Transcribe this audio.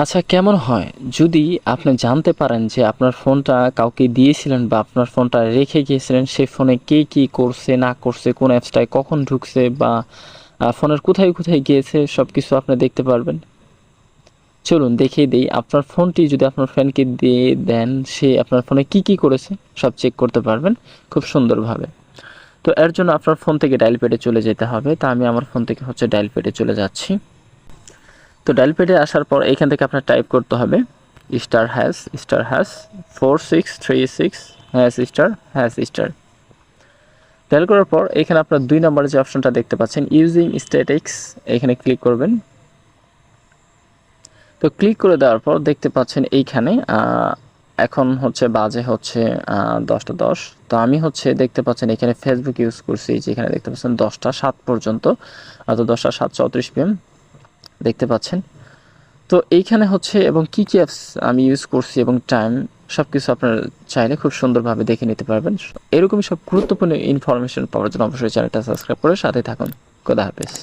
আচ্ছা, কেমন হয় যদি আপনি জানতে পারেন যে আপনার ফোনটা কাউকে দিয়েছিলেন বা আপনার ফোনটা রেখে গিয়েছিলেন, সেই ফোনে কে কী করছে না করছে, কোন অ্যাপসটায় কখন ঢুকছে বা ফোনের কোথায় কোথায় গিয়েছে সব কিছু আপনি দেখতে পারবেন। চলুন দেখিয়ে দেই, আপনার ফোনটি যদি আপনার ফ্রেন্ডকে দিয়ে দেন, সে আপনার ফোনে কি কি করেছে সব চেক করতে পারবেন খুব সুন্দরভাবে। তো এর জন্য আপনার ফোন থেকে ডায়াল প্যাডে চলে যেতে হবে। তা আমি আমার ফোন থেকে ডায়াল প্যাডে চলে যাচ্ছি। তো ডায়াল প্যাডে আসার পর এখান থেকে আপনার টাইপ করতে হবে *#****, 4636 #**** ডায়াল করার পর এখানে আপনার 2 নম্বরে যে অপশনটা দেখতে পাচ্ছেন ইউজিং স্ট্যাটিক্স, এখানে ক্লিক করবেন। তো ক্লিক করে দেওয়ার পর দেখতে পাচ্ছেন এইখানে এখন বাজে 10টা 10। তো আমি দেখতে পাচ্ছেন এখানে ফেসবুক ইউজ করছি, যেখানে দেখতে পাচ্ছেন 10টা 7 পর্যন্ত, অর্থাৎ 10টা 7:34 PM দেখতে পাচ্ছেন। তো এইখানে এবং কি কি অ্যাপস আমি ইউজ করছি এবং টাইম সবকিছু আপনারা চাইলে খুব সুন্দরভাবে দেখে নিতে পারবেন। এরকমই সব গুরুত্বপূর্ণ ইনফরমেশন পাওয়ার জন্য অবশ্যই চ্যানেলটা সাবস্ক্রাইব করে সাথে থাকুন। খোদা হাফেজ।